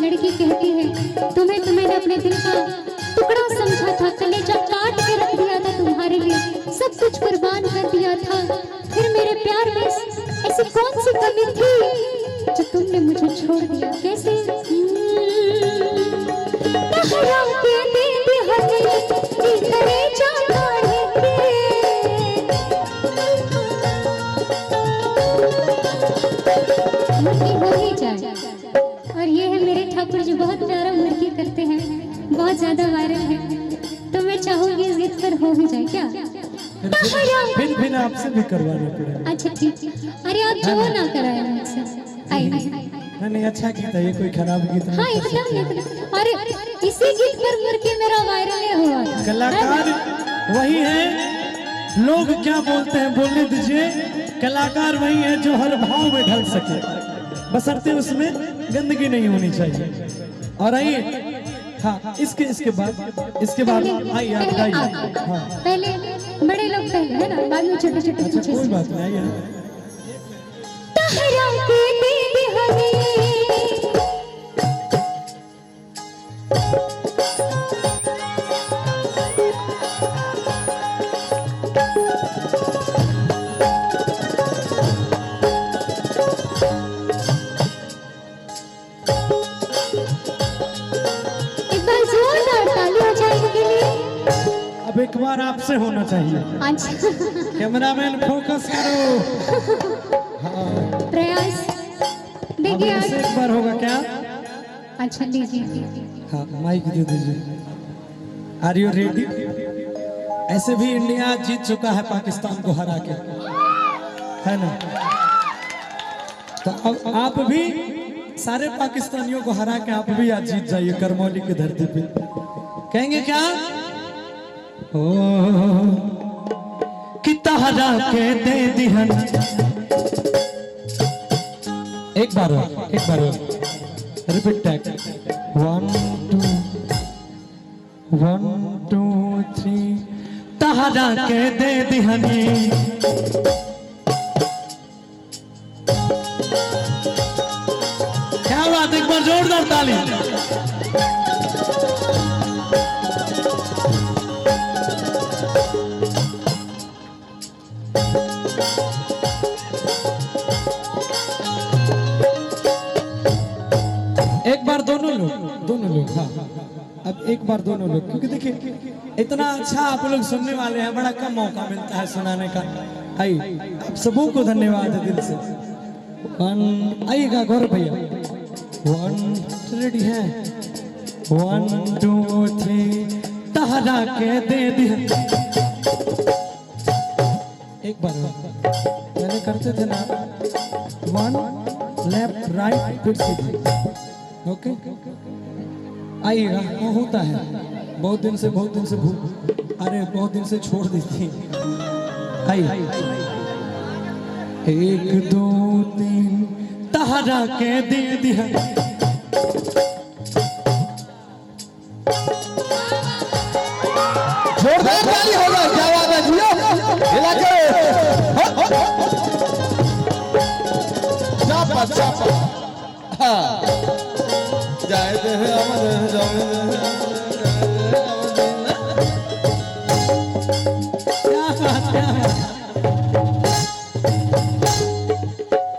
लड़की कहती है तुम्हें तो मैंने अपने दिल का टुकड़ा समझा था, कलेजा काट के रख दिया था तुम्हारे लिए, सब कुछ कुर्बान कर दिया था, फिर मेरे प्यार में ऐसी कौन सी कमी थी जो तुमने मुझे छोड़ दिया। कैसे और ये है मेरे ठाकुर जी, बहुत प्यारा मुर्गी करते हैं, बहुत ज्यादा वायरल है, तो मैं चाहूंगी इस गीत पर हो भी जाए क्या? फिर आपसे भी करवाना पड़ेगा। अच्छा ठीक, अरे आप जो ना कराए मुझसे। नहीं अच्छा गीत है ये, कोई खराब गीत नहीं। हाँ एकदम। अरे इसी गीत पर मुर्गी मेरा वायरल हुआ। कलाकार वही है, लोग क्या बोलते हैं बोलने दीजिए, कलाकार वही है जो हर भाव में ढल सके, बशर्ते उसमें गंदगी नहीं होनी चाहिए। और आइए हाँ इसके बाद आइए आप गाइए। हाँ पहले बड़े लोग पहले है ना, बाद में छोटे छोटे। अच्छा कोई बात नहीं, आइए। अब एक बार आपसे होना चाहिए। अच्छा कैमरामैन फोकस करो। हाँ प्रयास देखिए आज एक बार होगा क्या? अच्छा दीजिए। हाँ माइक दे दीजिए। Are you ready? ऐसे भी इंडिया जीत चुका है पाकिस्तान को हरा के, है ना? तो अब आप भी सारे पाकिस्तानियों को हरा के आप भी आज जीत जाइए करमौली की धरती पे। कहेंगे क्या? ओ कि तहरा के दे दिहन। एक बार रिपीट टैक 1 2 3 तहरा के दे दिहनी। क्या बात, एक बार जोरदार ताली। एक बार दोनों लोग हाँ अब एक बार दोनों लोग, क्योंकि देखिए इतना अच्छा आप लोग सुनने वाले हैं, बड़ा कम मौका मिलता है सुनाने का। आइए आप सबों को धन्यवाद है दिल से। आइएगा गौरव भैया। 1 रेडी है 1 2 3 तहरा के दे दिया। एक बार मैंने करते थे ना 1 लेफ्ट राइट फिर सीधे। ओके आइएगा। वो होता है बहुत दिन से भूख, अरे बहुत दिन से छोड़ दी थी। आइए 1 2 3 तहरा के दे दिया। जोरदार ताली होगा। क्या बात है जियो, हिला के चापा हाँ जाए दे अमर जाए।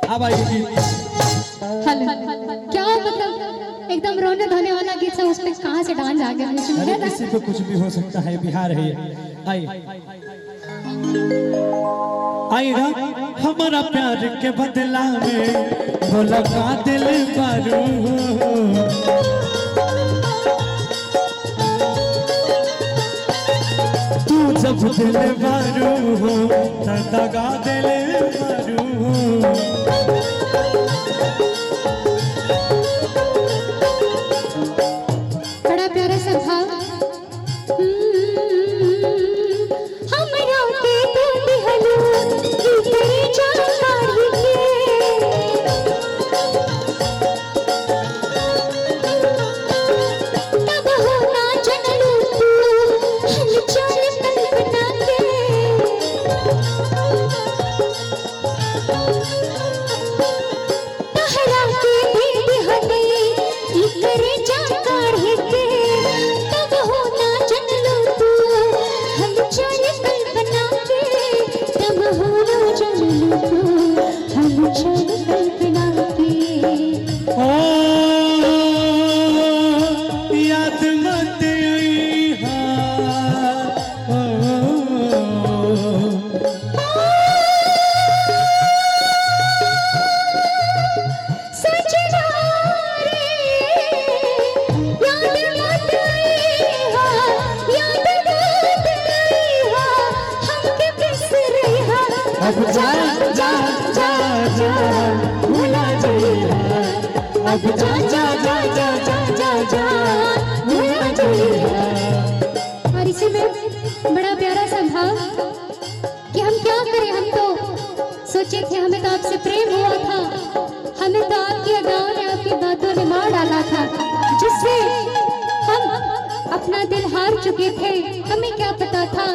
अब आइए क्या मतलब एकदम रोने धोने वाला गीत है, उसमें कहाँ से डांस आ गया मुझे? अरे किसी को कुछ भी हो सकता है, बिहार है ये। आइए आइएगा। हमारा प्यार के बदला में बोला का दिल बारू, तू जब दिल बारू हो दगा दिल बारू। बड़ा प्यारा सा भाव। हमरा के दूध हलू तेरी जानकारी के तब होना जनलू तू हलचल कल्पना के। तहरा अब जा जा जा जा जा जा जा भुला जाइए। और इसी में बड़ा प्यारा सा भाव कि हम क्या करें, हम तो सोचे थे हमें तो आपसे प्रेम हुआ था, हमें तो आपकी अदाओं ने आपकी बातों ने मार डाला था, जिससे हम अपना दिल हार चुके थे। हमें क्या पता था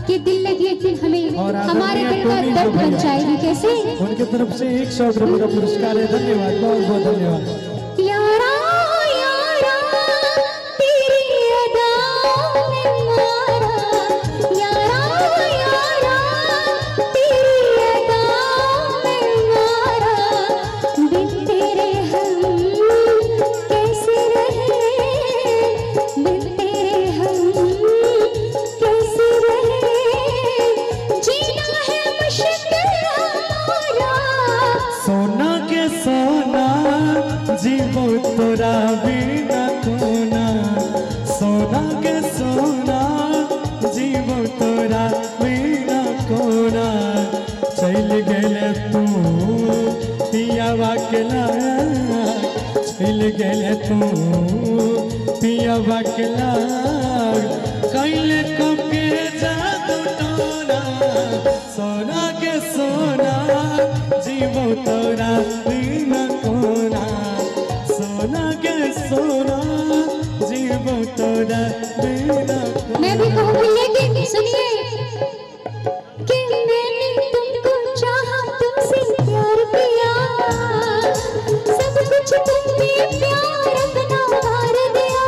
कि दिल लगी एक दिन हमें और हमारे दिल का आदरणीय दर्द टोनी बन जाएगी। कैसे? उनकी तरफ से 100 रुपये का पुरस्कार है। धन्यवाद, बहुत बहुत धन्यवाद। यारा यारा तेरी अदाओं ने मारा, यारा यारा तेरी अदाओं ने मारा, बिन तेरे हम कैसे रहे, बिन तेरे हम कैसे रहे, जीना है मुश्किल हमारा। सोना के सोना जीवो तोरा बिना कोना, सोना के सोना जीवो तोरा बिना कोना, चल गेले तू पियावा के लाग, चल गेले तू पियावा के लाग, कैले कके जादू टोना, सोना के सोना जीवो तोरा बिना कोना, सोना के सोना जीवो तोरा बिना कोना। मैं भी कहूँगी लेकिन सुनिए कि मैंने तुमको चाहा, तुमसे प्यार किया, सब कुछ तुमने प्यार अपना भर दिया,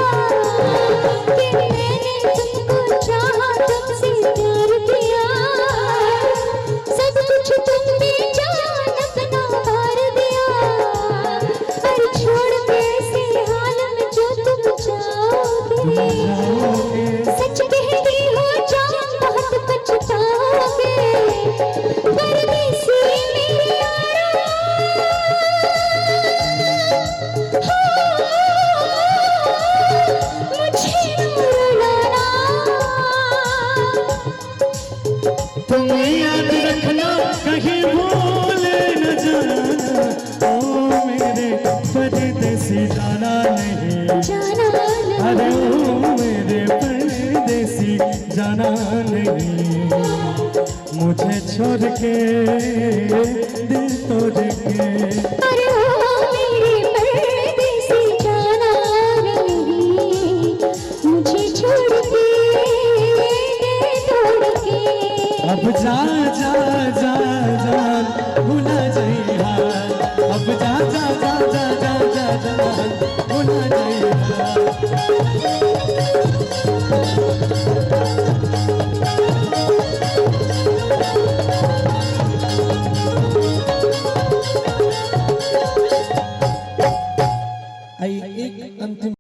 कि मैंने तुमको चाहा, तुमसे प्यार किया, सब कुछ तुमने जान अपना भर दिया, और छोड़ के ऐसे हाल में जो तुम जाओगे, सच कहती हो जान बहुत पछताओगे, परदेसी मेरे यारा, मुझे न रुलाना। तुम याद रखना कहीं भूल न जाना, ओ मेरे परदेसी जाना नहीं, जाना अरे ओ मेरे परदेसी जाना नहीं, मुझे छोड़ के दिल तोड़ के, अरे ओ मेरे परदेसी जाना नहीं, मुझे छोड़ के तोड़ के। अब जा जा जा जान भुला जइहा, अब जा जा जा जा जा जा जान भुला जइहा। आई एक अंतिम